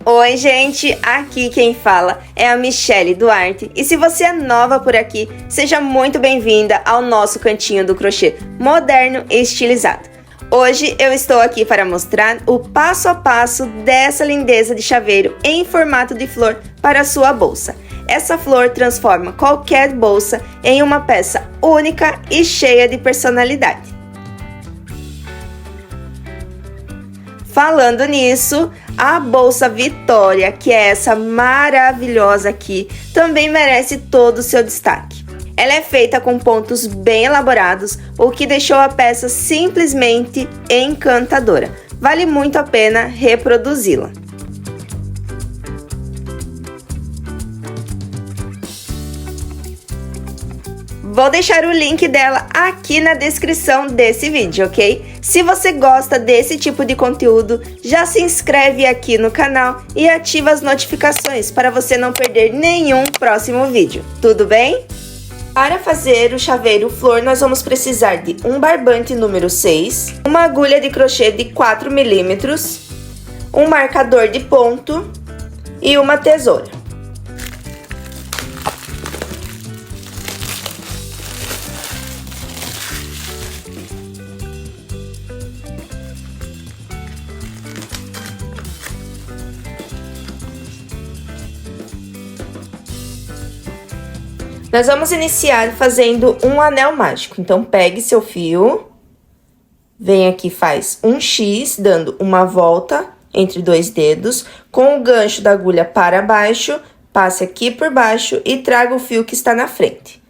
Oi, gente! Aqui quem fala é a Michelle Duarte. E se você é nova por aqui, seja muito bem-vinda ao nosso cantinho do crochê moderno e estilizado. Hoje eu estou aqui para mostrar o passo a passo dessa lindeza de chaveiro em formato de flor para a sua bolsa. Essa flor transforma qualquer bolsa em uma peça única e cheia de personalidade. Falando nisso, a bolsa Vitória, que é essa maravilhosa aqui, também merece todo o seu destaque. Ela é feita com pontos bem elaborados, o que deixou a peça simplesmente encantadora. Vale muito a pena reproduzi-la. Vou deixar o link dela aqui na descrição desse vídeo, ok? Se você gosta desse tipo de conteúdo, já se inscreve aqui no canal e ativa as notificações para você não perder nenhum próximo vídeo, tudo bem? Para fazer o chaveiro flor, nós vamos precisar de um barbante número 6, uma agulha de crochê de 4 milímetros, um marcador de ponto e uma tesoura. Nós vamos iniciar fazendo um anel mágico. Então, pegue seu fio, vem aqui, faz um X, dando uma volta entre dois dedos, com o gancho da agulha para baixo, passe aqui por baixo e traga o fio que está na frente.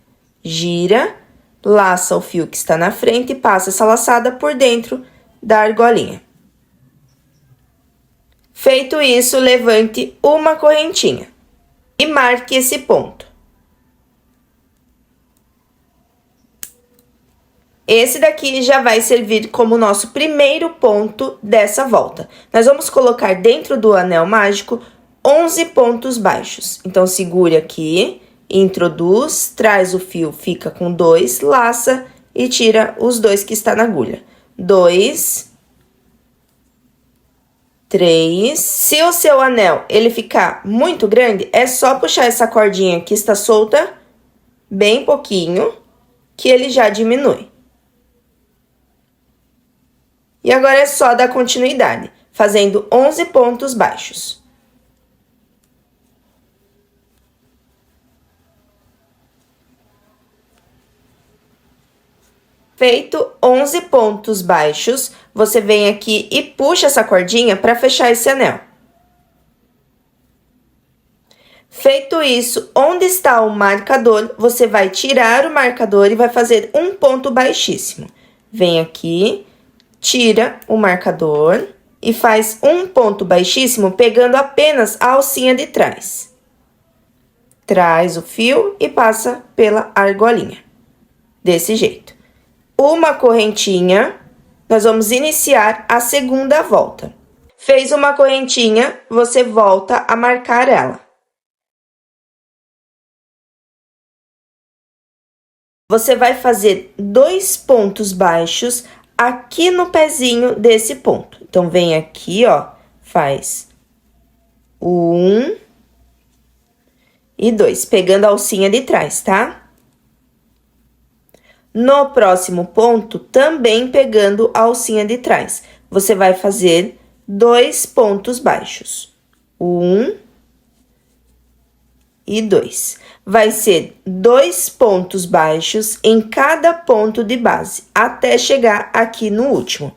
Gira, laça o fio que está na frente e passa essa laçada por dentro da argolinha. Feito isso, levante uma correntinha e marque esse ponto. Esse daqui já vai servir como nosso primeiro ponto dessa volta. Nós vamos colocar dentro do anel mágico 11 pontos baixos. Então, segure aqui, introduz, traz o fio, fica com 2, laça e tira os 2 que está na agulha. 2, 3. Se o seu anel ele ficar muito grande, é só puxar essa cordinha que está solta bem pouquinho, que ele já diminui. E agora é só dar continuidade, fazendo 11 pontos baixos. Feito 11 pontos baixos, você vem aqui e puxa essa cordinha para fechar esse anel. Feito isso, onde está o marcador, você vai tirar o marcador e vai fazer um ponto baixíssimo. Vem aqui, tira o marcador e faz um ponto baixíssimo, pegando apenas a alcinha de trás. Traz o fio e passa pela argolinha. Desse jeito. Uma correntinha, nós vamos iniciar a segunda volta. Fez uma correntinha, você volta a marcar ela. Você vai fazer 2 pontos baixos aqui no pezinho desse ponto. Então, vem aqui, ó, faz 1 e 2, pegando a alcinha de trás, tá? No próximo ponto, também pegando a alcinha de trás, você vai fazer 2 pontos baixos. 1 e 2. Vai ser 2 pontos baixos em cada ponto de base, até chegar aqui no último.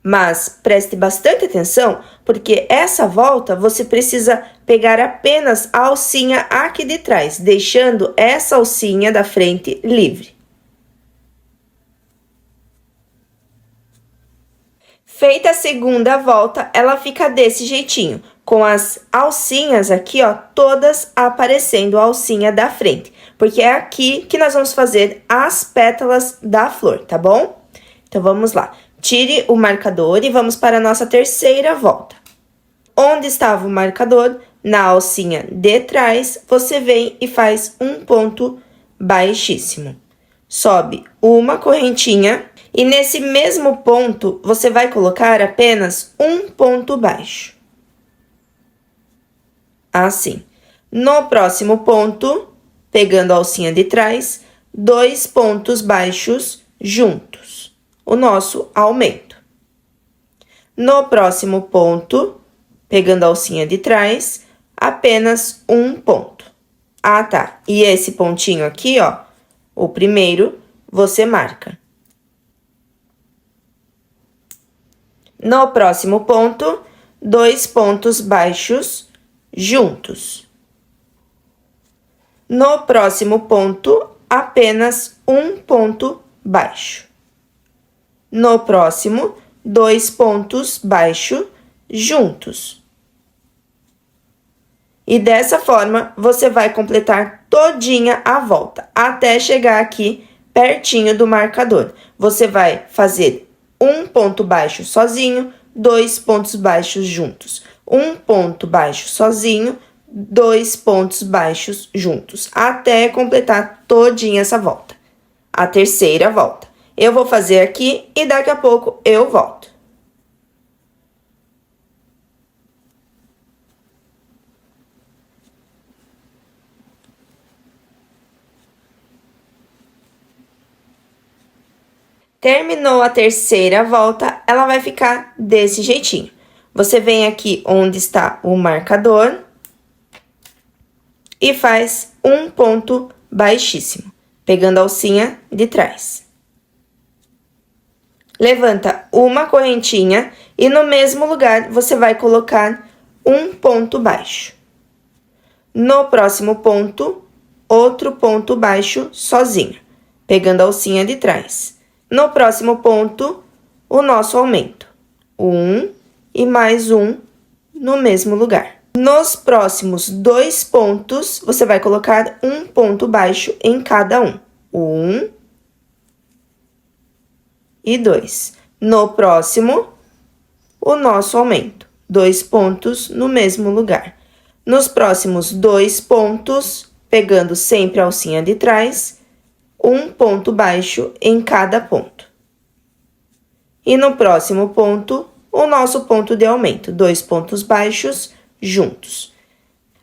Mas preste bastante atenção, porque essa volta você precisa pegar apenas a alcinha aqui de trás, deixando essa alcinha da frente livre. Feita a segunda volta, ela fica desse jeitinho, com as alcinhas aqui, ó, todas aparecendo a alcinha da frente, porque é aqui que nós vamos fazer as pétalas da flor, tá bom? Então, vamos lá. Tire o marcador e vamos para a nossa terceira volta. Onde estava o marcador, na alcinha de trás, você vem e faz um ponto baixíssimo. Sobe uma correntinha e nesse mesmo ponto, você vai colocar apenas um ponto baixo. assim. No próximo ponto, pegando a alcinha de trás, 2 pontos baixos juntos, o nosso aumento. No próximo ponto, pegando a alcinha de trás, apenas um ponto. Ah, tá. E esse pontinho aqui, ó, o primeiro, você marca. No próximo ponto, 2 pontos baixos juntos. No próximo ponto, apenas um ponto baixo. No próximo, 2 pontos baixos juntos. E dessa forma, você vai completar todinha a volta, até chegar aqui pertinho do marcador. Você vai fazer um ponto baixo sozinho, 2 pontos baixos juntos. Um ponto baixo sozinho, 2 pontos baixos juntos, até completar todinha essa volta. A terceira volta. Eu vou fazer aqui e daqui a pouco eu volto. Terminou a terceira volta, ela vai ficar desse jeitinho. Você vem aqui onde está o marcador e faz um ponto baixíssimo, pegando a alcinha de trás. Levanta uma correntinha e no mesmo lugar você vai colocar um ponto baixo. No próximo ponto, outro ponto baixo sozinho, pegando a alcinha de trás. No próximo ponto, o nosso aumento. Um e mais um no mesmo lugar. Nos próximos 2 pontos, você vai colocar um ponto baixo em cada um. 1 e 2. No próximo, o nosso aumento. 2 pontos no mesmo lugar. Nos próximos 2 pontos, pegando sempre a alcinha de trás, um ponto baixo em cada ponto. E no próximo ponto, o nosso ponto de aumento, 2 pontos baixos juntos.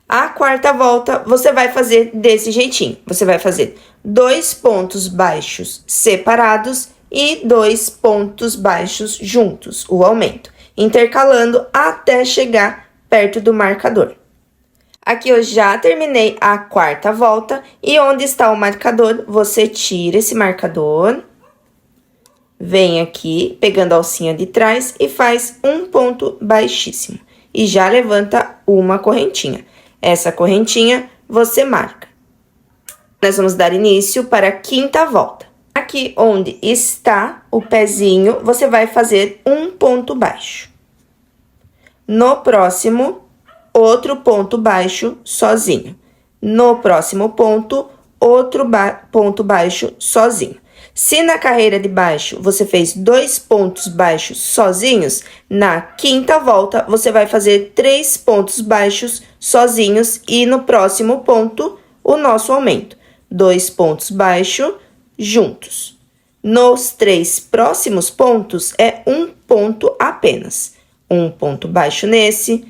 A quarta volta, você vai fazer desse jeitinho. Você vai fazer 2 pontos baixos separados e 2 pontos baixos juntos, o aumento, intercalando até chegar perto do marcador. Aqui eu já terminei a quarta volta e onde está o marcador, você tira esse marcador, vem aqui, pegando a alcinha de trás e faz um ponto baixíssimo. E já levanta uma correntinha. Essa correntinha você marca. Nós vamos dar início para a quinta volta. Aqui onde está o pezinho, você vai fazer um ponto baixo. No próximo, outro ponto baixo sozinho. No próximo ponto, outro ponto baixo sozinho. Se na carreira de baixo você fez 2 pontos baixos sozinhos, na quinta volta você vai fazer 3 pontos baixos sozinhos e no próximo ponto o nosso aumento. 2 pontos baixos juntos. Nos 3 próximos pontos é um ponto apenas. Um ponto baixo nesse,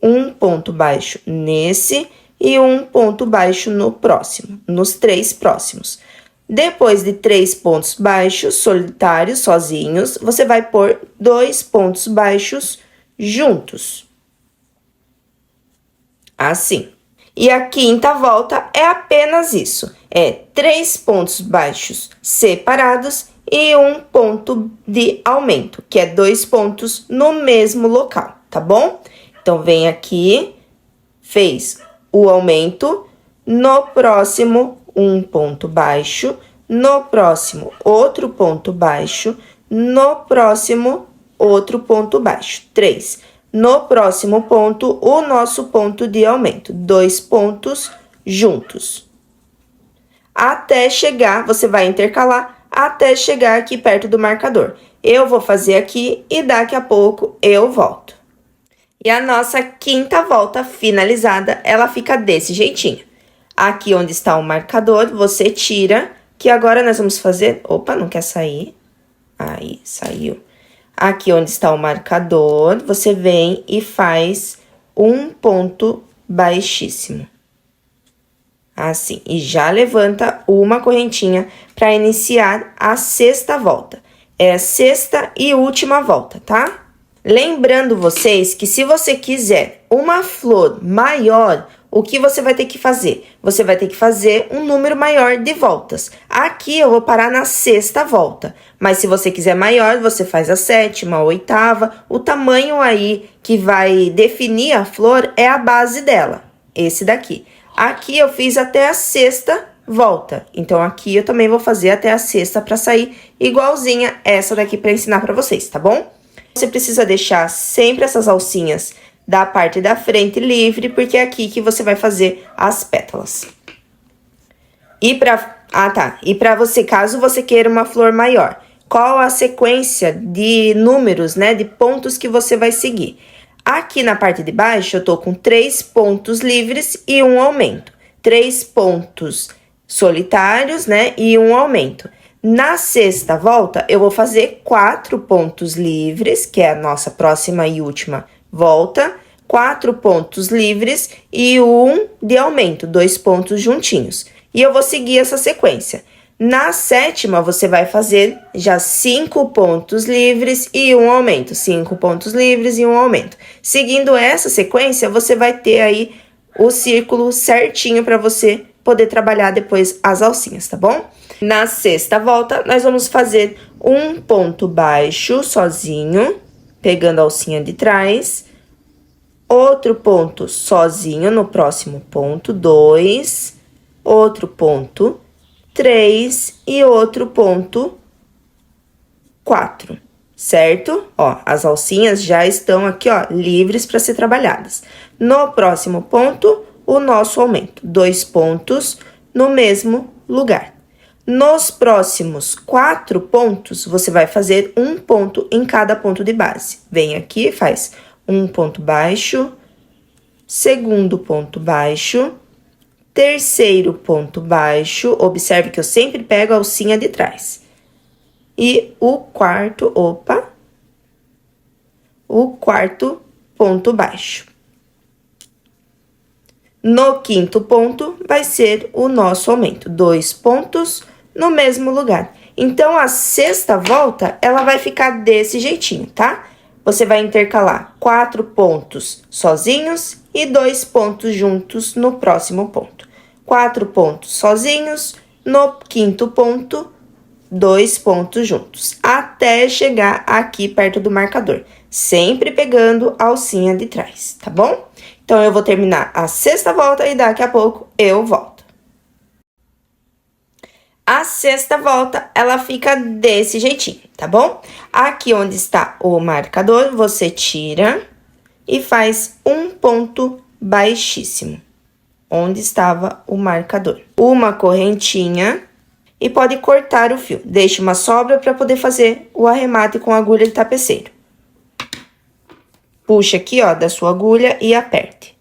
um ponto baixo nesse e um ponto baixo no próximo, nos 3 próximos. Depois de 3 pontos baixos solitários, sozinhos, você vai pôr 2 pontos baixos juntos. Assim. E a quinta volta é apenas isso. É 3 pontos baixos separados e um ponto de aumento, que é 2 pontos no mesmo local, tá bom? Então, vem aqui, fez o aumento, no próximo, um ponto baixo, no próximo, outro ponto baixo, no próximo, outro ponto baixo, 3. No próximo ponto, o nosso ponto de aumento, 2 pontos juntos. Até chegar, você vai intercalar, até chegar aqui perto do marcador. Eu vou fazer aqui e daqui a pouco eu volto. E a nossa quinta volta finalizada, ela fica desse jeitinho. Aqui onde está o marcador, você tira, que agora nós vamos fazer... Opa, não quer sair. Aí, saiu. Aqui onde está o marcador, você vem e faz um ponto baixíssimo. Assim, e já levanta uma correntinha para iniciar a sexta volta. É a sexta e última volta, tá? Lembrando vocês que se você quiser uma flor maior, o que você vai ter que fazer? Você vai ter que fazer um número maior de voltas. Aqui eu vou parar na sexta volta, mas se você quiser maior, você faz a sétima, a oitava. O tamanho aí que vai definir a flor é a base dela, esse daqui. Aqui eu fiz até a sexta volta, então aqui eu também vou fazer até a sexta para sair igualzinha essa daqui para ensinar para vocês, tá bom? Você precisa deixar sempre essas alcinhas da parte da frente livre, porque é aqui que você vai fazer as pétalas. E para você, caso você queira uma flor maior, qual a sequência de números, né, de pontos que você vai seguir? Aqui na parte de baixo, eu tô com 3 pontos livres e um aumento. 3 pontos solitários, né, e um aumento. Na sexta volta, eu vou fazer 4 pontos livres, que é a nossa próxima e última volta. 4 pontos livres e um de aumento, 2 pontos juntinhos. E eu vou seguir essa sequência. Na sétima, você vai fazer já 5 pontos livres e um aumento. 5 pontos livres e um aumento. Seguindo essa sequência, você vai ter aí o círculo certinho para você poder trabalhar depois as alcinhas, tá bom? Na sexta volta, nós vamos fazer um ponto baixo sozinho, pegando a alcinha de trás. Outro ponto sozinho no próximo ponto, 2. Outro ponto 3 e outro ponto 4, certo? Ó, as alcinhas já estão aqui, ó, livres para ser trabalhadas. No próximo ponto, o nosso aumento, 2 pontos no mesmo lugar. Nos próximos 4 pontos, você vai fazer um ponto em cada ponto de base. Vem aqui, faz um ponto baixo, segundo ponto baixo, terceiro ponto baixo, observe que eu sempre pego a alcinha de trás. E o quarto ponto baixo. No quinto ponto, vai ser o nosso aumento, 2 pontos no mesmo lugar. Então, a sexta volta, ela vai ficar desse jeitinho, tá? Você vai intercalar 4 pontos sozinhos e 2 pontos juntos no próximo ponto. 4 pontos sozinhos, no quinto ponto, 2 pontos juntos, até chegar aqui perto do marcador, sempre pegando a alcinha de trás, tá bom? Então, eu vou terminar a sexta volta e daqui a pouco eu volto. A sexta volta, ela fica desse jeitinho, tá bom? Aqui onde está o marcador, você tira e faz um ponto baixíssimo, onde estava o marcador. Uma correntinha e pode cortar o fio. Deixe uma sobra para poder fazer o arremate com a agulha de tapeceiro. Puxa aqui, ó, da sua agulha e aperte.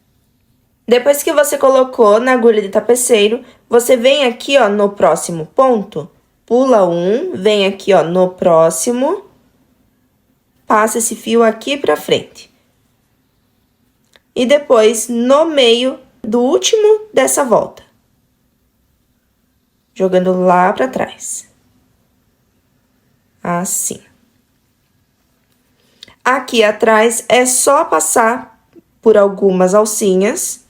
Depois que você colocou na agulha de tapeceiro, você vem aqui, ó, no próximo ponto, pula um, vem aqui, ó, no próximo, passa esse fio aqui pra frente. E depois, no meio do último dessa volta, jogando lá pra trás. Assim. Aqui atrás, é só passar por algumas alcinhas.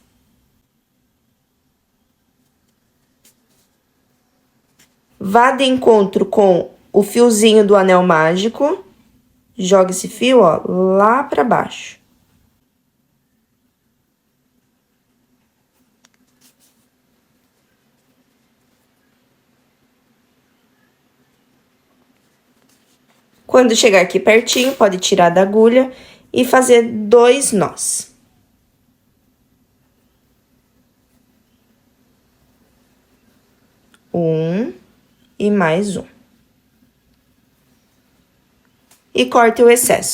Vá de encontro com o fiozinho do anel mágico. Joga esse fio, ó, lá pra baixo. Quando chegar aqui pertinho, pode tirar da agulha e fazer 2 nós. Um e mais um. E corte o excesso.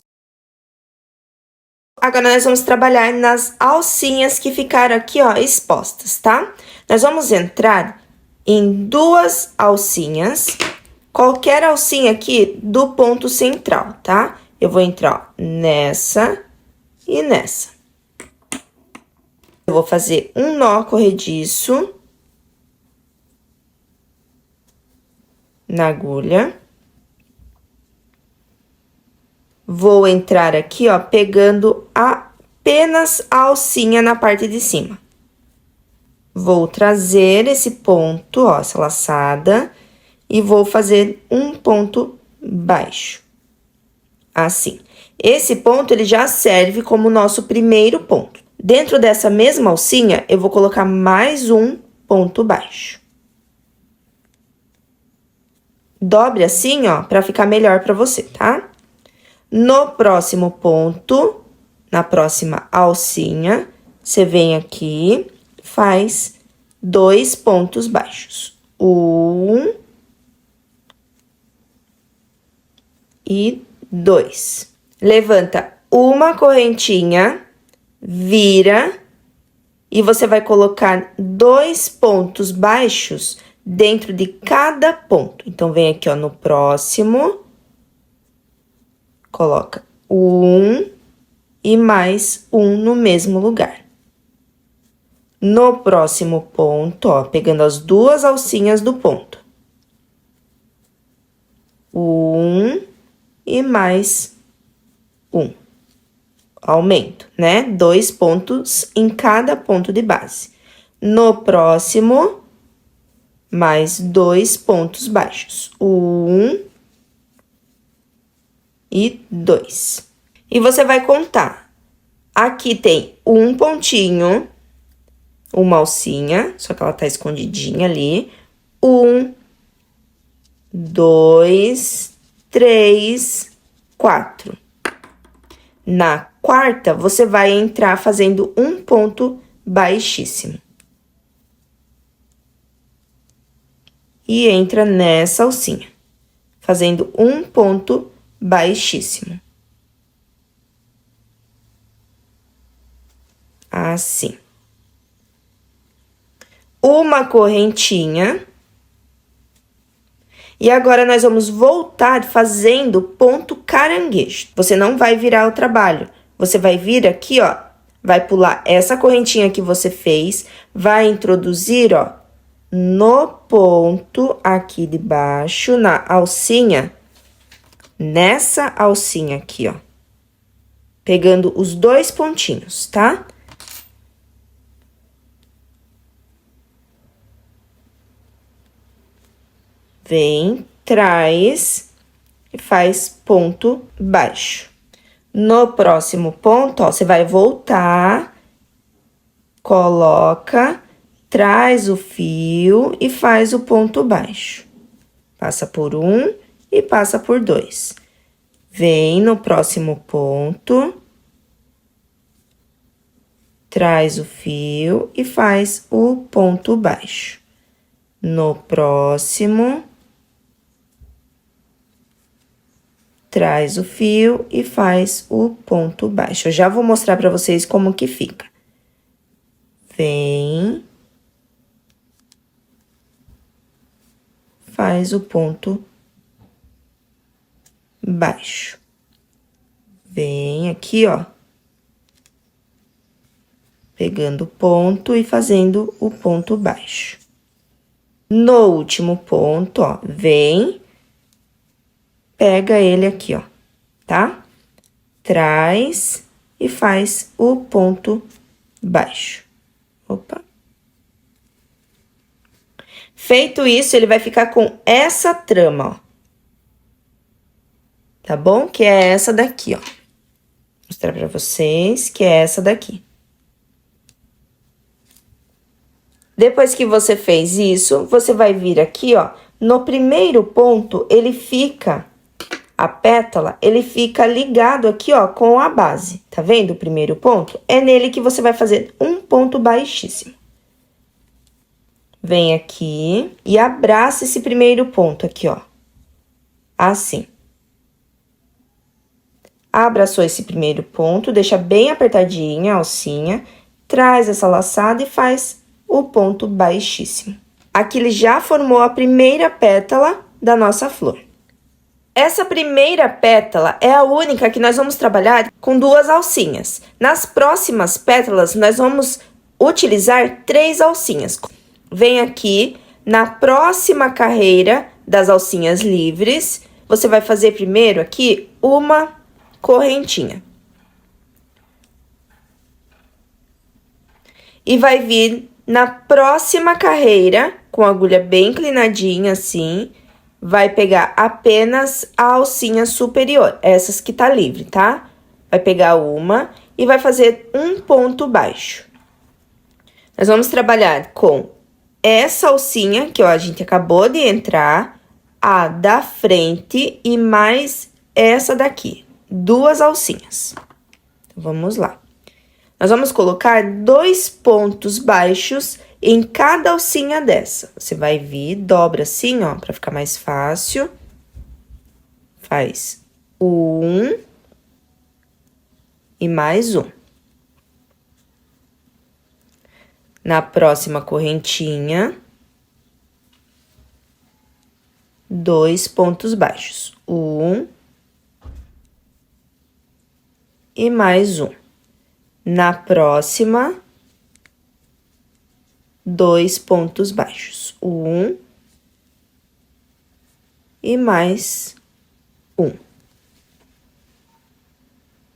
Agora, nós vamos trabalhar nas alcinhas que ficaram aqui, ó, expostas, tá? Nós vamos entrar em 2 alcinhas, qualquer alcinha aqui do ponto central, tá? Eu vou entrar, ó, nessa e nessa. Eu vou fazer um nó corrediço na agulha. Vou entrar aqui, ó, pegando apenas a alcinha na parte de cima. Vou trazer esse ponto, ó, essa laçada, e vou fazer um ponto baixo. Assim. Esse ponto, ele já serve como nosso primeiro ponto. Dentro dessa mesma alcinha, eu vou colocar mais um ponto baixo. Dobre assim, ó, pra ficar melhor pra você, tá? No próximo ponto, na próxima alcinha, você vem aqui, faz 2 pontos baixos. 1 e 2. Levanta uma correntinha, vira, e você vai colocar 2 pontos baixos dentro de cada ponto. Então, vem aqui, ó, no próximo, coloca 1 e mais 1 no mesmo lugar. No próximo ponto, ó, pegando as 2 alcinhas do ponto. 1 e mais 1. Aumento, né? 2 pontos em cada ponto de base. No próximo, mais 2 pontos baixos. 1 e 2. E você vai contar. Aqui tem um pontinho, uma alcinha, só que ela tá escondidinha ali. 1, 2, 3, 4. Na quarta, você vai entrar fazendo um ponto baixíssimo. E entra nessa alcinha, fazendo um ponto baixíssimo. Assim. Uma correntinha. E agora, nós vamos voltar fazendo ponto caranguejo. Você não vai virar o trabalho. Você vai vir aqui, ó, vai pular essa correntinha que você fez, vai introduzir, ó, no ponto aqui de baixo, na alcinha, nessa alcinha aqui, ó. Pegando os 2 pontinhos, tá? Vem, traz e faz ponto baixo. No próximo ponto, ó, você vai voltar, coloca, traz o fio e faz o ponto baixo. Passa por 1 e passa por 2. Vem no próximo ponto, traz o fio e faz o ponto baixo. No próximo, traz o fio e faz o ponto baixo. Eu já vou mostrar pra vocês como que fica. Vem, faz o ponto baixo. Vem aqui, ó, pegando o ponto e fazendo o ponto baixo. No último ponto, ó, vem, pega ele aqui, ó, tá? Traz e faz o ponto baixo. Opa. Feito isso, ele vai ficar com essa trama, ó. Tá bom? Que é essa daqui, ó. Vou mostrar pra vocês que é essa daqui. Depois que você fez isso, você vai vir aqui, ó. No primeiro ponto, ele fica... A pétala, ele fica ligado aqui, ó, com a base. Tá vendo o primeiro ponto? É nele que você vai fazer um ponto baixíssimo. Vem aqui e abraça esse primeiro ponto aqui, ó. Assim. Abraçou esse primeiro ponto, deixa bem apertadinha a alcinha, traz essa laçada e faz o ponto baixíssimo. Aqui ele já formou a primeira pétala da nossa flor. Essa primeira pétala é a única que nós vamos trabalhar com 2 alcinhas. Nas próximas pétalas, nós vamos utilizar 3 alcinhas. Vem aqui na próxima carreira das alcinhas livres, você vai fazer primeiro aqui uma correntinha. E vai vir na próxima carreira, com a agulha bem inclinadinha assim, vai pegar apenas a alcinha superior, essas que tá livre, tá? Vai pegar uma e vai fazer um ponto baixo. Nós vamos trabalhar com essa alcinha, que ó, a gente acabou de entrar, a da frente e mais essa daqui, 2 alcinhas. Vamos lá. Nós vamos colocar 2 pontos baixos em cada alcinha dessa. Você vai vir, dobra assim, ó, pra ficar mais fácil. Faz 1 e mais 1. Na próxima correntinha, 2 pontos baixos. 1 e mais 1. Na próxima, 2 pontos baixos. 1 e mais 1.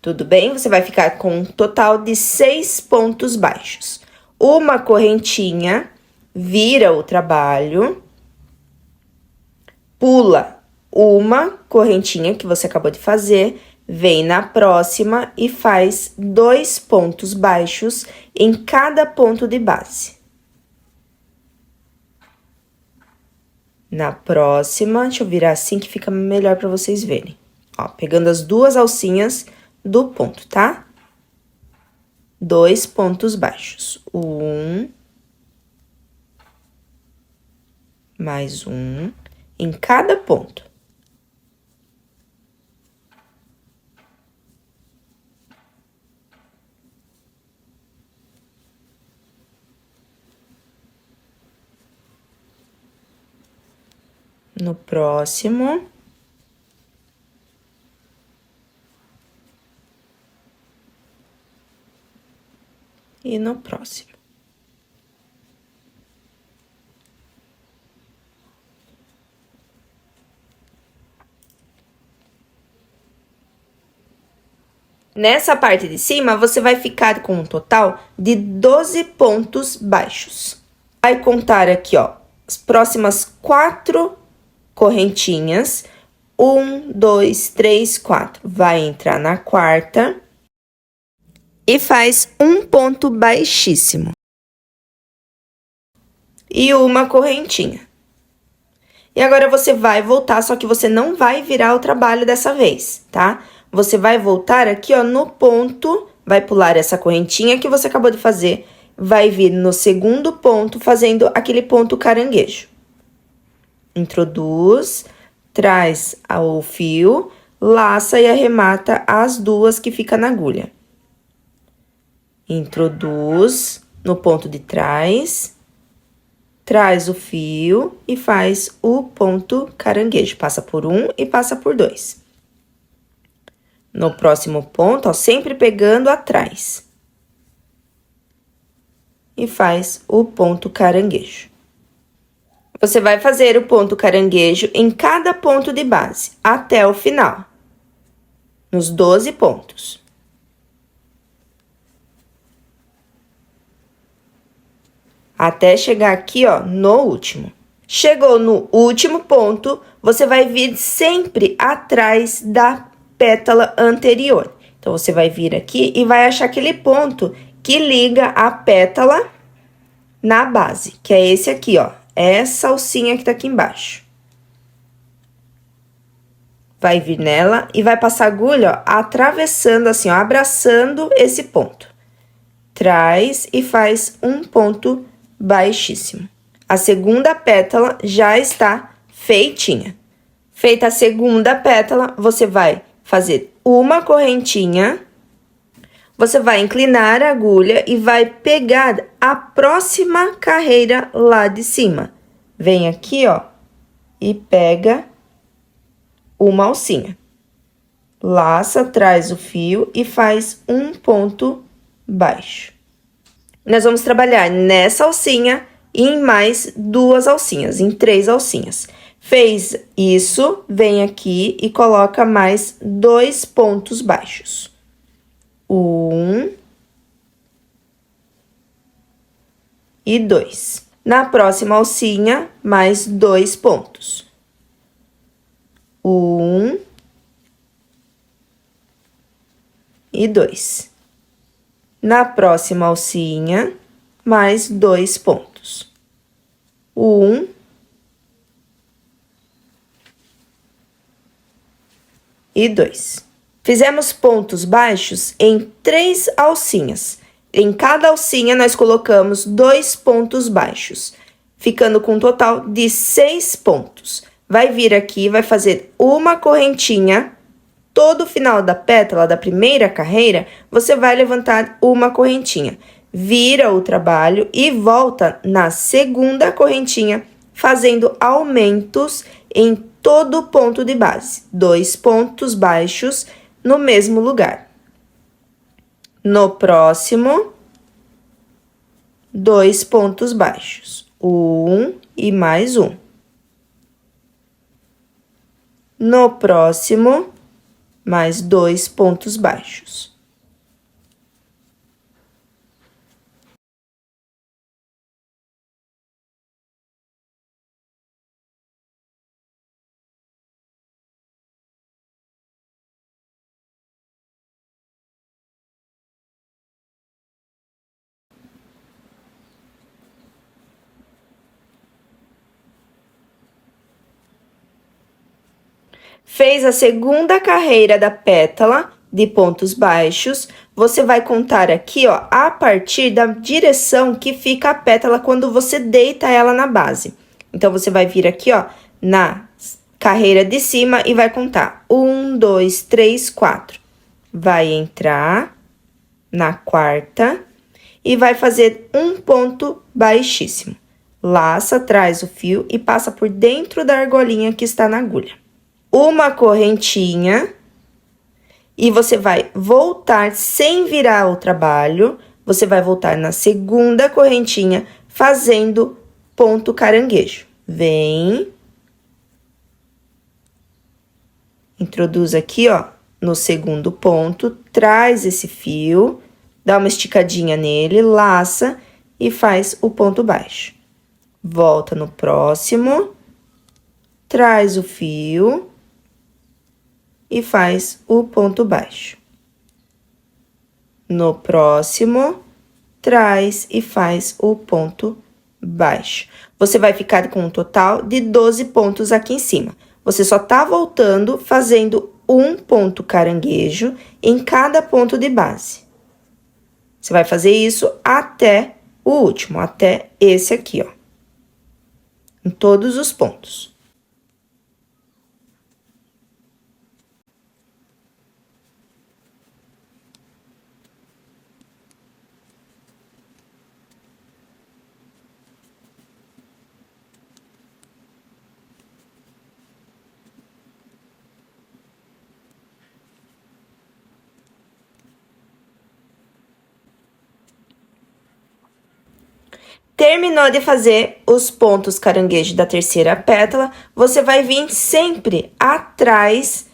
Tudo bem? Você vai ficar com um total de 6 pontos baixos. Uma correntinha, vira o trabalho, pula uma correntinha que você acabou de fazer, vem na próxima e faz 2 pontos baixos em cada ponto de base. Na próxima, deixa eu virar assim que fica melhor para vocês verem. Ó, pegando as 2 alcinhas do ponto, tá? 2 pontos baixos. 1 mais 1 em cada ponto. No próximo. E no próximo. Nessa parte de cima, você vai ficar com um total de 12 pontos baixos. Vai contar aqui, ó, as próximas 4 correntinhas. 1, 2, 3, 4. Vai entrar na quarta. E faz um ponto baixíssimo. E uma correntinha. E agora, você vai voltar, só que você não vai virar o trabalho dessa vez, tá? Você vai voltar aqui, ó, no ponto, vai pular essa correntinha que você acabou de fazer, vai vir no segundo ponto, fazendo aquele ponto caranguejo. Introduz, traz o fio, laça e arremata as 2 que fica na agulha. Introduz no ponto de trás, traz o fio e faz o ponto caranguejo. Passa por 1 e passa por 2. No próximo ponto, ó, sempre pegando atrás. E faz o ponto caranguejo. Você vai fazer o ponto caranguejo em cada ponto de base, até o final. Nos 12 pontos. Até chegar aqui, ó, no último. Chegou no último ponto, você vai vir sempre atrás da pétala anterior. Então, você vai vir aqui e vai achar aquele ponto que liga a pétala na base, que é esse aqui, ó. Essa alcinha que tá aqui embaixo. Vai vir nela e vai passar a agulha, ó, atravessando assim, ó, abraçando esse ponto. Traz e faz um ponto baixíssimo. A segunda pétala já está feitinha. Feita a segunda pétala, você vai fazer uma correntinha, você vai inclinar a agulha e vai pegar a próxima carreira lá de cima. Vem aqui, ó, e pega uma alcinha. Laça, traz o fio e faz um ponto baixo. Nós vamos trabalhar nessa alcinha e em mais 2 alcinhas, em 3 alcinhas. Fez isso, vem aqui e coloca mais 2 pontos baixos. 1 e 2. Na próxima alcinha, mais 2 pontos. 1 e 2. Na próxima alcinha, mais 2 pontos. 1 e 2. Fizemos pontos baixos em 3 alcinhas. Em cada alcinha, nós colocamos 2 pontos baixos, ficando com um total de 6 pontos. Vai vir aqui, vai fazer uma correntinha. Todo o final da pétala da primeira carreira, você vai levantar uma correntinha. Vira o trabalho e volta na segunda correntinha, fazendo aumentos em todo o ponto de base. 2 pontos baixos no mesmo lugar. No próximo, 2 pontos baixos. 1 e mais 1. No próximo, mais 2 pontos baixos. Fez a segunda carreira da pétala de pontos baixos, você vai contar aqui, ó, a partir da direção que fica a pétala quando você deita ela na base. Então, você vai vir aqui, ó, na carreira de cima e vai contar 1, 2, 3, 4. Vai entrar na quarta e vai fazer um ponto baixíssimo. Laça, traz o fio e passa por dentro da argolinha que está na agulha. Uma correntinha e você vai voltar sem virar o trabalho, você vai voltar na segunda correntinha fazendo ponto caranguejo. Vem, introduz aqui, ó, no segundo ponto, traz esse fio, dá uma esticadinha nele, laça e faz o ponto baixo. Volta no próximo, traz o fio e faz o ponto baixo. No próximo, traz e faz o ponto baixo. Você vai ficar com um total de 12 pontos aqui em cima. Você só tá voltando fazendo um ponto caranguejo em cada ponto de base. Você vai fazer isso até o último, até esse aqui, ó. Em todos os pontos. Terminou de fazer os pontos caranguejo da terceira pétala, você vai vir sempre atrás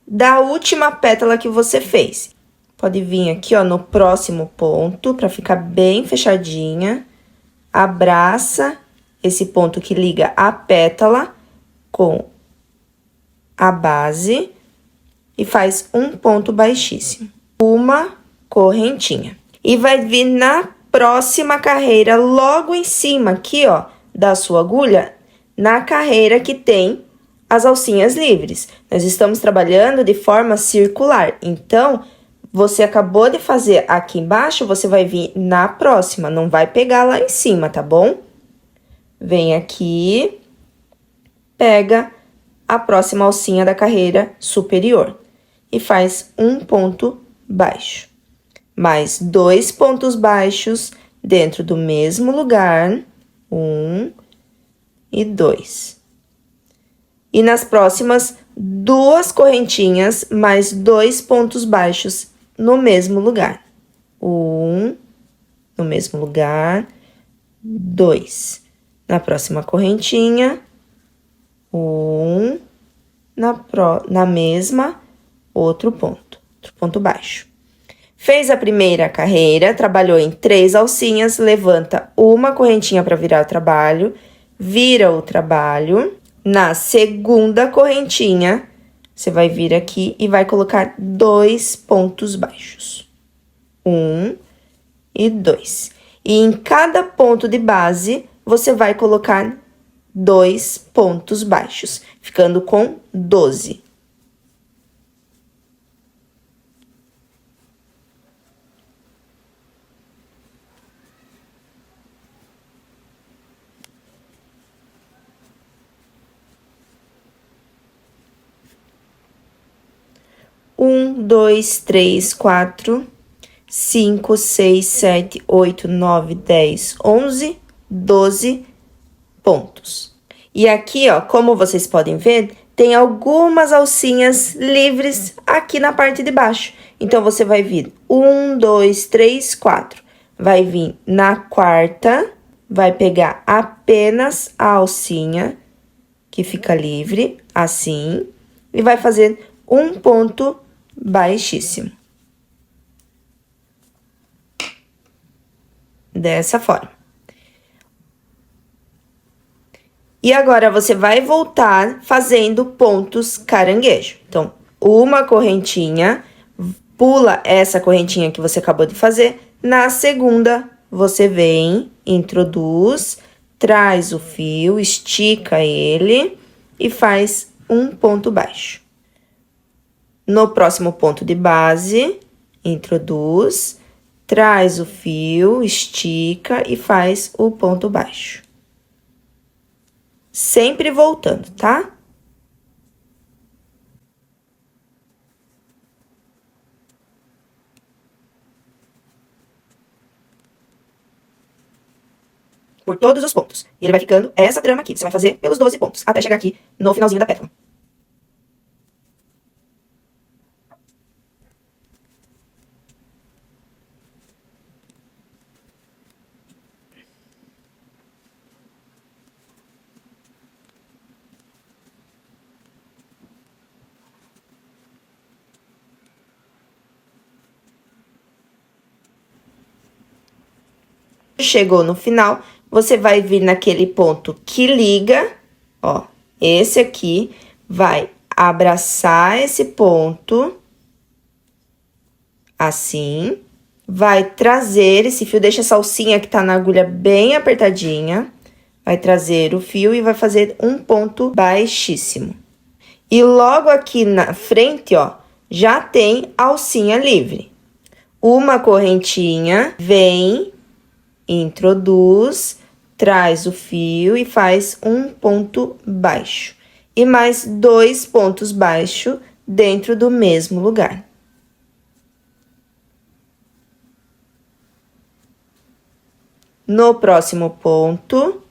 da última pétala que você fez. Pode vir aqui, ó, no próximo ponto, pra ficar bem fechadinha. Abraça esse ponto que liga a pétala com a base e faz um ponto baixíssimo. Uma correntinha. E vai vir na próxima carreira, logo em cima aqui, ó, da sua agulha, na carreira que tem as alcinhas livres. Nós estamos trabalhando de forma circular, então, você acabou de fazer aqui embaixo, você vai vir na próxima, não vai pegar lá em cima, tá bom? Vem aqui, pega a próxima alcinha da carreira superior e faz um ponto baixo. Mais 2 pontos baixos dentro do mesmo lugar, 1 e 2. E nas próximas, 2 correntinhas, mais 2 pontos baixos no mesmo lugar, 1 no mesmo lugar, 2. Na próxima correntinha, 1, na mesma, outro ponto baixo. Fez a primeira carreira, trabalhou em 3 alcinhas, levanta uma correntinha para virar o trabalho, vira o trabalho. Na segunda correntinha, você vai vir aqui e vai colocar 2 pontos baixos. 1 e 2. E em cada ponto de base, você vai colocar 2 pontos baixos, ficando com 12. Um, 2, 3, 4, 5, 6, 7, 8, 9, 10, 11, 12 pontos. E aqui, ó, como vocês podem ver, tem algumas alcinhas livres aqui na parte de baixo. Então, você vai vir 1, 2, 3, 4. Vai vir na quarta, vai pegar apenas a alcinha que fica livre, assim, e vai fazer um ponto baixíssimo. Dessa forma. E agora, você vai voltar fazendo pontos caranguejo. Então, uma correntinha, pula essa correntinha que você acabou de fazer. Na segunda, você vem, introduz, traz o fio, estica ele e faz um ponto baixo. No próximo ponto de base, introduz, traz o fio, estica e faz o ponto baixo. Sempre voltando, tá? Por todos os pontos. E ele vai ficando essa trama aqui. Você vai fazer pelos 12 pontos, até chegar aqui no finalzinho da pétala. Chegou no final, você vai vir naquele ponto que liga, ó, esse aqui, vai abraçar esse ponto, assim, vai trazer esse fio, deixa essa alcinha que tá na agulha bem apertadinha, vai trazer o fio e vai fazer um ponto baixíssimo. E logo aqui na frente, ó, já tem alcinha livre. Uma correntinha, vem, introduz, traz o fio e faz um ponto baixo. E mais 2 pontos baixos dentro do mesmo lugar. No próximo ponto,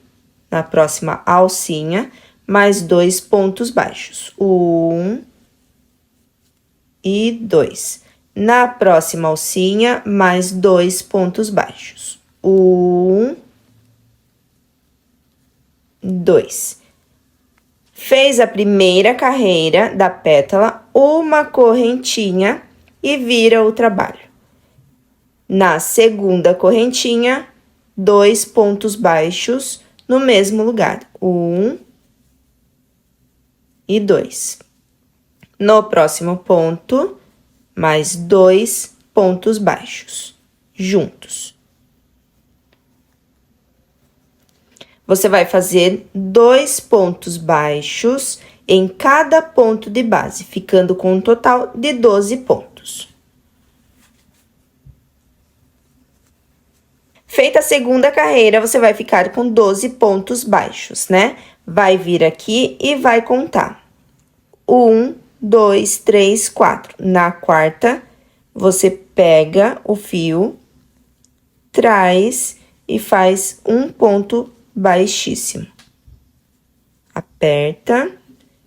na próxima alcinha, mais 2 pontos baixos. 1 e 2. Na próxima alcinha, mais 2 pontos baixos. 1, 2. Fez a primeira carreira da pétala, uma correntinha e vira o trabalho. Na segunda correntinha, 2 pontos baixos no mesmo lugar. 1 e 2. No próximo ponto, mais 2 pontos baixos, juntos. Você vai fazer 2 pontos baixos em cada ponto de base, ficando com um total de 12 pontos. Feita a segunda carreira, você vai ficar com 12 pontos baixos, né? Vai vir aqui e vai contar. 1, 2, 3, 4. Na quarta, você pega o fio, traz e faz um ponto baixíssimo. Aperta,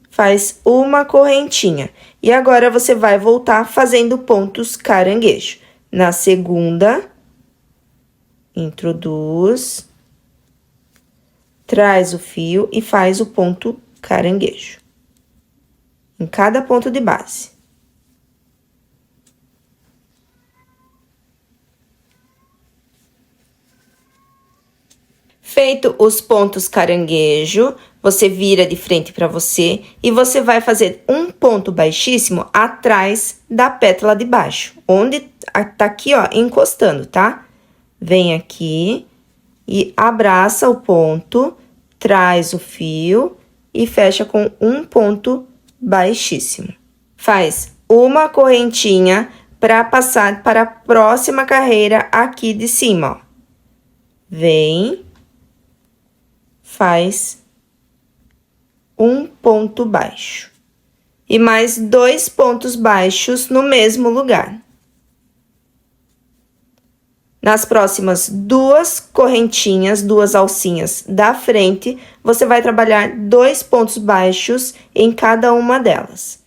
faz uma correntinha. E agora, você vai voltar fazendo pontos caranguejo. Na segunda, introduz, traz o fio e faz o ponto caranguejo em cada ponto de base. Feito os pontos caranguejo, você vira de frente para você e você vai fazer um ponto baixíssimo atrás da pétala de baixo, onde tá aqui, ó, encostando, tá? Vem aqui e abraça o ponto, traz o fio e fecha com um ponto baixíssimo. Faz uma correntinha para passar para a próxima carreira aqui de cima, ó. Vem, faz um ponto baixo e mais 2 pontos baixos no mesmo lugar. Nas próximas 2 correntinhas, 2 alcinhas da frente, você vai trabalhar 2 pontos baixos em cada uma delas.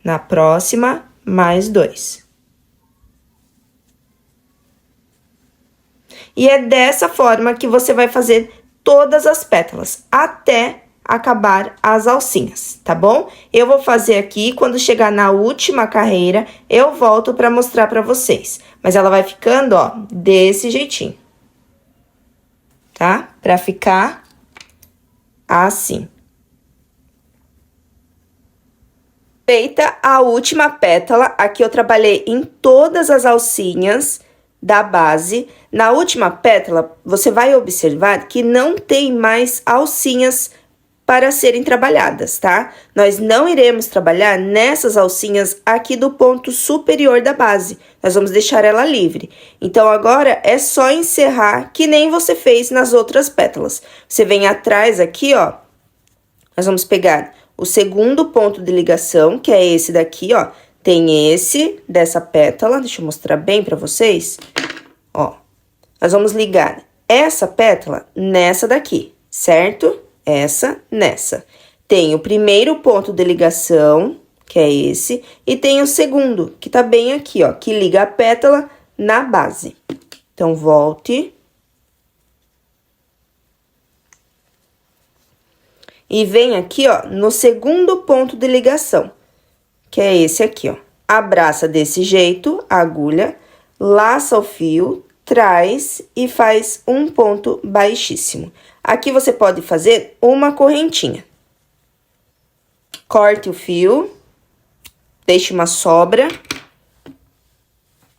Na próxima, mais 2. E é dessa forma que você vai fazer todas as pétalas, até acabar as alcinhas, tá bom? Eu vou fazer aqui, quando chegar na última carreira, eu volto para mostrar para vocês. Mas ela vai ficando, ó, desse jeitinho, tá? Para ficar assim. Feita a última pétala, aqui eu trabalhei em todas as alcinhas da base. Na última pétala, você vai observar que não tem mais alcinhas para serem trabalhadas, tá? Nós não iremos trabalhar nessas alcinhas aqui do ponto superior da base. Nós vamos deixar ela livre. Então, agora, é só encerrar que nem você fez nas outras pétalas. Você vem atrás aqui, ó. Nós vamos pegar o segundo ponto de ligação, que é esse daqui, ó. Tem esse dessa pétala, deixa eu mostrar bem pra vocês. Ó, nós vamos ligar essa pétala nessa daqui, certo? Essa nessa. Tem o primeiro ponto de ligação, que é esse, e tem o segundo, que tá bem aqui, ó, que liga a pétala na base. Então, volte. E vem aqui, ó, no segundo ponto de ligação, que é esse aqui, ó. Abraça desse jeito a agulha, laça o fio, traz e faz um ponto baixíssimo. Aqui você pode fazer uma correntinha. Corte o fio, deixe uma sobra,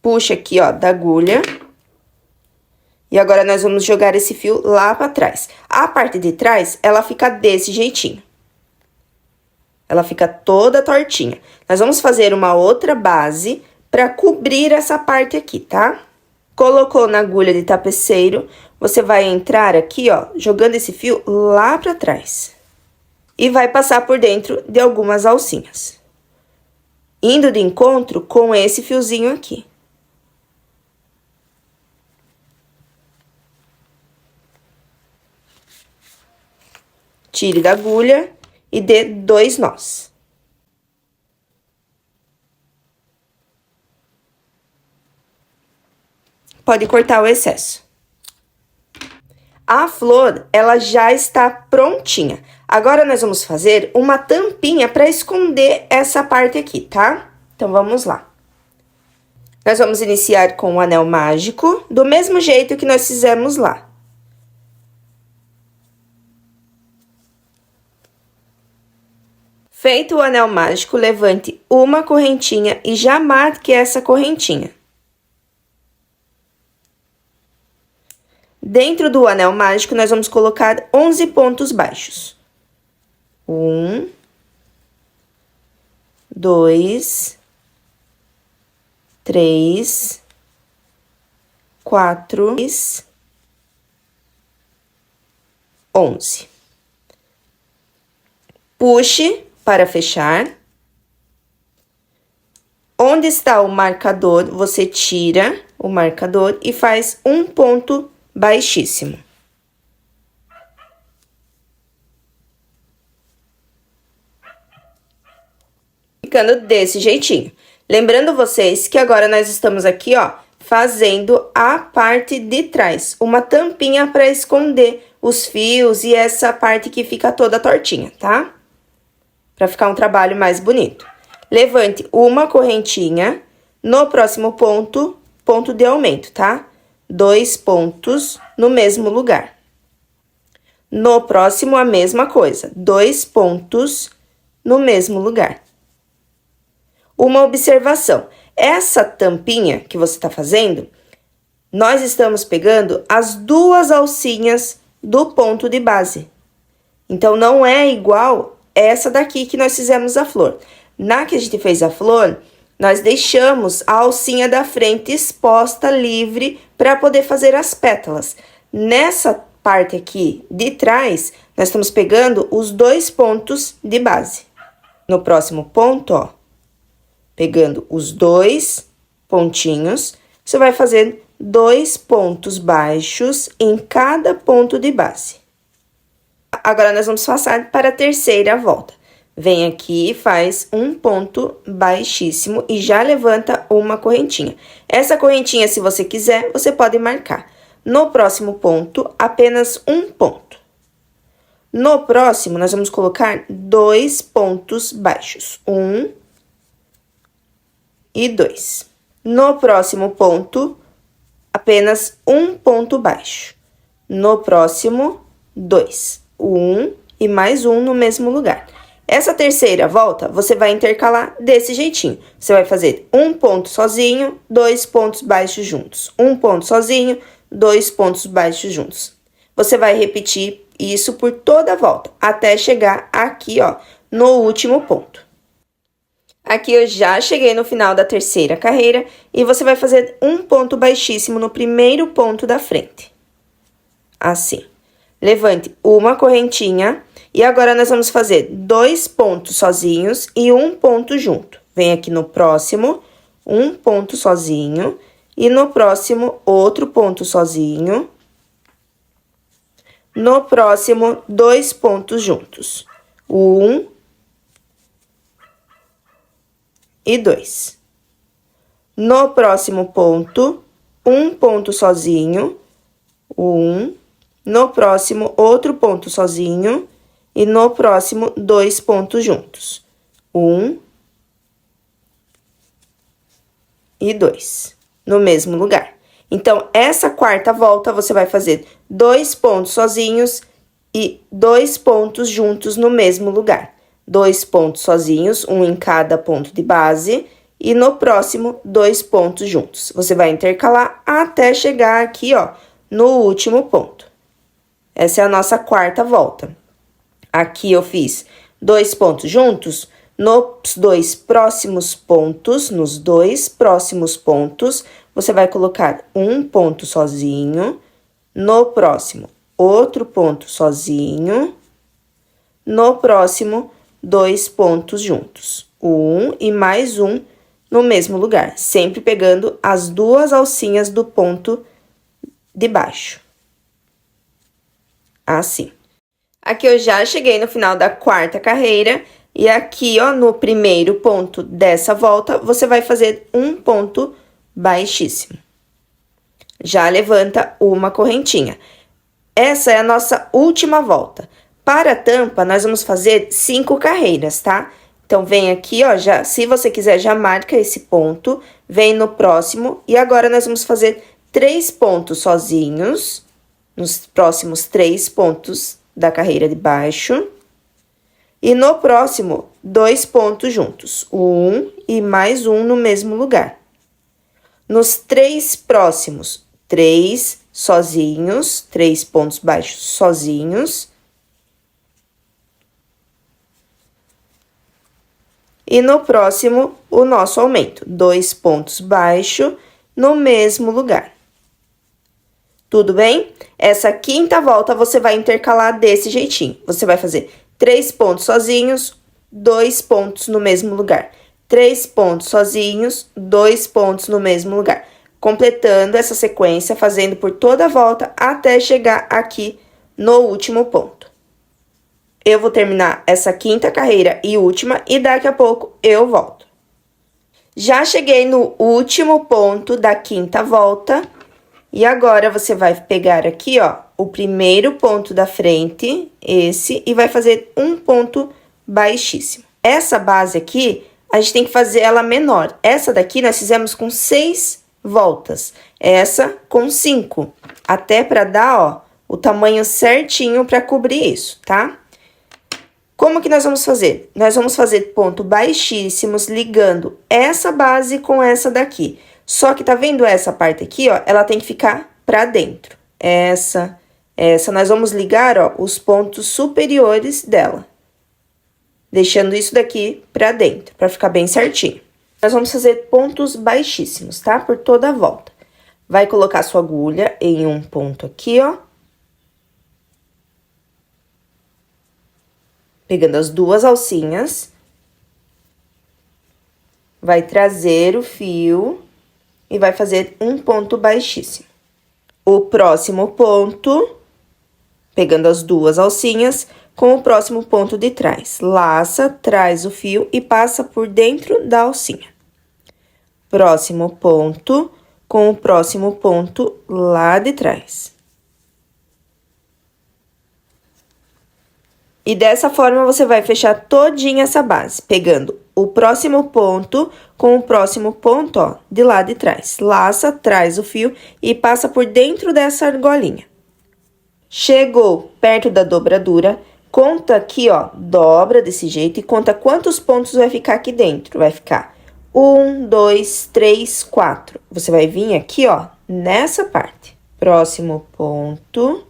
puxa aqui, ó, da agulha. E agora, nós vamos jogar esse fio lá pra trás. A parte de trás, ela fica desse jeitinho. Ela fica toda tortinha. Nós vamos fazer uma outra base pra cobrir essa parte aqui, tá? Colocou na agulha de tapeceiro, você vai entrar aqui, ó, jogando esse fio lá pra trás. E vai passar por dentro de algumas alcinhas. Indo de encontro com esse fiozinho aqui. Tire da agulha e dê 2 nós. Pode cortar o excesso. A flor, ela já está prontinha. Agora, nós vamos fazer uma tampinha para esconder essa parte aqui, tá? Então, vamos lá. Nós vamos iniciar com o anel mágico, do mesmo jeito que nós fizemos lá. Feito o anel mágico, levante uma correntinha e já marque essa correntinha. Dentro do anel mágico, nós vamos colocar 11 pontos baixos. 1, 2, 3, 4, 11. Puxe para fechar. Onde está o marcador, você tira o marcador e faz um ponto baixíssimo. Ficando desse jeitinho. Lembrando vocês que agora nós estamos aqui, ó, fazendo a parte de trás, uma tampinha para esconder os fios e essa parte que fica toda tortinha, tá? Para ficar um trabalho mais bonito. Levante uma correntinha, no próximo ponto, ponto de aumento, tá? 2 pontos no mesmo lugar. No próximo, a mesma coisa, 2 pontos no mesmo lugar. Uma observação, essa tampinha que você tá fazendo, nós estamos pegando as duas alcinhas do ponto de base. Então, não é igual essa daqui que nós fizemos a flor. Na que a gente fez a flor, nós deixamos a alcinha da frente exposta, livre, para poder fazer as pétalas. Nessa parte aqui de trás, nós estamos pegando os 2 pontos de base. No próximo ponto, ó, pegando os 2 pontinhos, você vai fazer 2 pontos baixos em cada ponto de base. Agora, nós vamos passar para a terceira volta. Vem aqui e faz um ponto baixíssimo e já levanta uma correntinha. Essa correntinha, se você quiser, você pode marcar. No próximo ponto, apenas um ponto. No próximo, nós vamos colocar 2 pontos baixos. 1 e 2. No próximo ponto, apenas um ponto baixo. No próximo, 2. 1 e mais um no mesmo lugar. Essa terceira volta, você vai intercalar desse jeitinho. Você vai fazer um ponto sozinho, 2 pontos baixos juntos. Um ponto sozinho, 2 pontos baixos juntos. Você vai repetir isso por toda a volta, até chegar aqui, ó, no último ponto. Aqui eu já cheguei no final da terceira carreira e você vai fazer um ponto baixíssimo no primeiro ponto da frente. Assim. Levante uma correntinha e agora nós vamos fazer 2 pontos sozinhos e um ponto junto. Vem aqui no próximo, um ponto sozinho e no próximo, outro ponto sozinho. No próximo, 2 pontos juntos. 1 e 2. No próximo ponto, um ponto sozinho, 1. No próximo, outro ponto sozinho. E no próximo, 2 pontos juntos. 1 e 2. No mesmo lugar. Então, essa quarta volta, você vai fazer 2 pontos sozinhos e 2 pontos juntos no mesmo lugar. 2 pontos sozinhos, um em cada ponto de base. E no próximo, 2 pontos juntos. Você vai intercalar até chegar aqui, ó, no último ponto. Essa é a nossa quarta volta. Aqui eu fiz 2 pontos juntos, nos 2 próximos pontos, você vai colocar um ponto sozinho, no próximo, outro ponto sozinho, no próximo, 2 pontos juntos, um e mais um no mesmo lugar, sempre pegando as duas alcinhas do ponto de baixo. Assim. Aqui eu já cheguei no final da quarta carreira e aqui, ó, no primeiro ponto dessa volta, você vai fazer um ponto baixíssimo. Já levanta uma correntinha. Essa é a nossa última volta. Para a tampa, nós vamos fazer 5 carreiras, tá? Então, vem aqui, ó, já, se você quiser, já marca esse ponto, vem no próximo e agora nós vamos fazer 3 pontos sozinhos, nos próximos 3 pontos da carreira de baixo. E no próximo, 2 pontos juntos, um e mais um no mesmo lugar. Nos 3 próximos, 3 sozinhos, 3 pontos baixos sozinhos. E no próximo, o nosso aumento, 2 pontos baixos no mesmo lugar. Tudo bem? Essa quinta volta, você vai intercalar desse jeitinho. Você vai fazer 3 pontos sozinhos, 2 pontos no mesmo lugar. 3 pontos sozinhos, 2 pontos no mesmo lugar. Completando essa sequência, fazendo por toda a volta, até chegar aqui no último ponto. Eu vou terminar essa quinta carreira e última, e daqui a pouco eu volto. Já cheguei no último ponto da quinta volta. E agora, você vai pegar aqui, ó, o primeiro ponto da frente, esse, e vai fazer um ponto baixíssimo. Essa base aqui, a gente tem que fazer ela menor. Essa daqui, nós fizemos com 6 voltas. Essa com 5. Até pra dar, ó, o tamanho certinho pra cobrir isso, tá? Como que nós vamos fazer? Nós vamos fazer ponto baixíssimos ligando essa base com essa daqui. Só que tá vendo essa parte aqui, ó? Ela tem que ficar pra dentro. Essa, nós vamos ligar, ó, os pontos superiores dela. Deixando isso daqui pra dentro, pra ficar bem certinho. Nós vamos fazer pontos baixíssimos, tá? Por toda a volta. Vai colocar sua agulha em um ponto aqui, ó. Pegando as duas alcinhas. Vai trazer o fio e vai fazer um ponto baixíssimo. O próximo ponto, pegando as duas alcinhas, com o próximo ponto de trás. Laça, traz o fio e passa por dentro da alcinha. Próximo ponto, com o próximo ponto lá de trás. E dessa forma, você vai fechar todinha essa base, pegando o próximo ponto com o próximo ponto, ó, de lá de trás. Laça, traz o fio e passa por dentro dessa argolinha. Chegou perto da dobradura, conta aqui, ó, dobra desse jeito e conta quantos pontos vai ficar aqui dentro. Vai ficar 1, 2, 3, 4. Você vai vir aqui, ó, nessa parte. Próximo ponto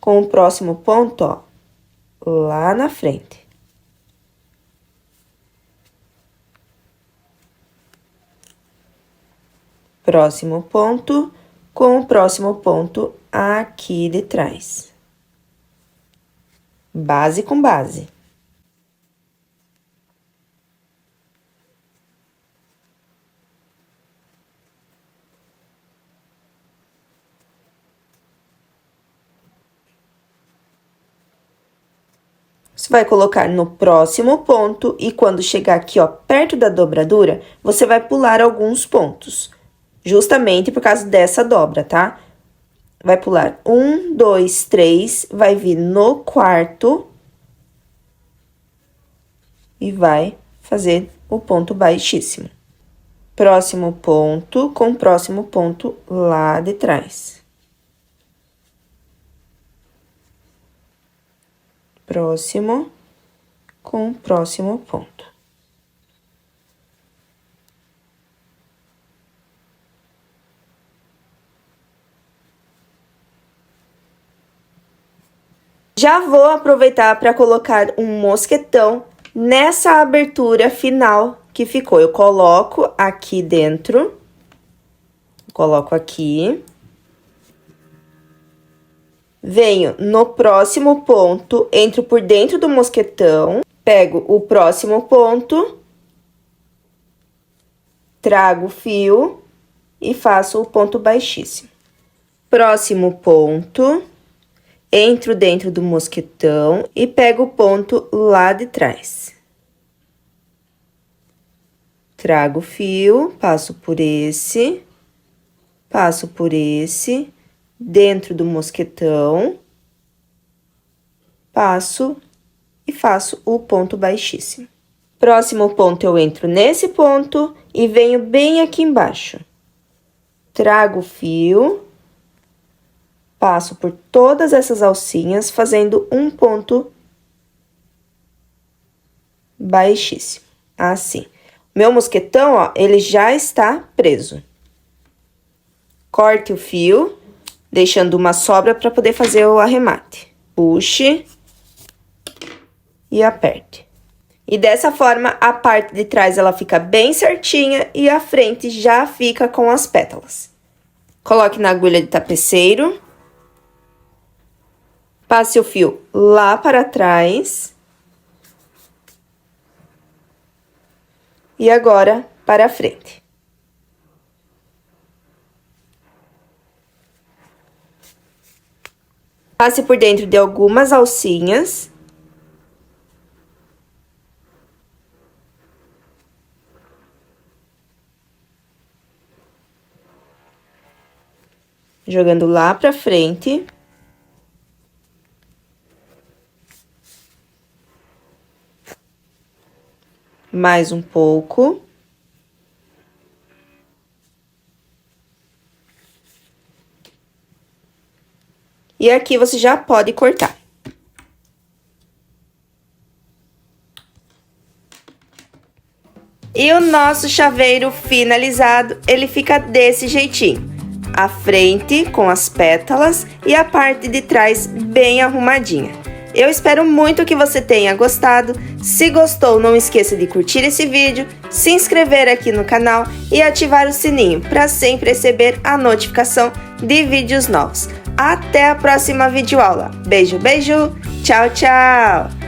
com o próximo ponto, ó, lá na frente. Próximo ponto com o próximo ponto aqui de trás. Base com base. Você vai colocar no próximo ponto e quando chegar aqui, ó, perto da dobradura, você vai pular alguns pontos. Justamente por causa dessa dobra, tá? Vai pular 1, 2, 3, vai vir no quarto e vai fazer o ponto baixíssimo. Próximo ponto com o próximo ponto lá de trás. Próximo com o próximo ponto. Já vou aproveitar para colocar um mosquetão nessa abertura final que ficou. Eu coloco aqui dentro, coloco aqui. Venho no próximo ponto, entro por dentro do mosquetão, pego o próximo ponto, trago o fio e faço o ponto baixíssimo. Próximo ponto, entro dentro do mosquetão e pego o ponto lá de trás. Trago o fio, passo por esse, dentro do mosquetão, passo e faço o ponto baixíssimo. Próximo ponto, eu entro nesse ponto e venho bem aqui embaixo. Trago o fio, passo por todas essas alcinhas, fazendo um ponto baixíssimo, assim. Meu mosquetão, ó, ele já está preso. Corte o fio, deixando uma sobra para poder fazer o arremate. Puxe e aperte. E dessa forma, a parte de trás ela fica bem certinha e a frente já fica com as pétalas. Coloque na agulha de tapeceiro. Passe o fio lá para trás. E agora, para a frente. Passe por dentro de algumas alcinhas. jogando lá pra frente. Mais um pouco. E aqui você já pode cortar. E o nosso chaveiro finalizado, ele fica desse jeitinho. A frente com as pétalas e a parte de trás bem arrumadinha. Eu espero muito que você tenha gostado. Se gostou, não esqueça de curtir esse vídeo, se inscrever aqui no canal e ativar o sininho para sempre receber a notificação de vídeos novos. Até a próxima videoaula. Beijo, beijo. Tchau, tchau.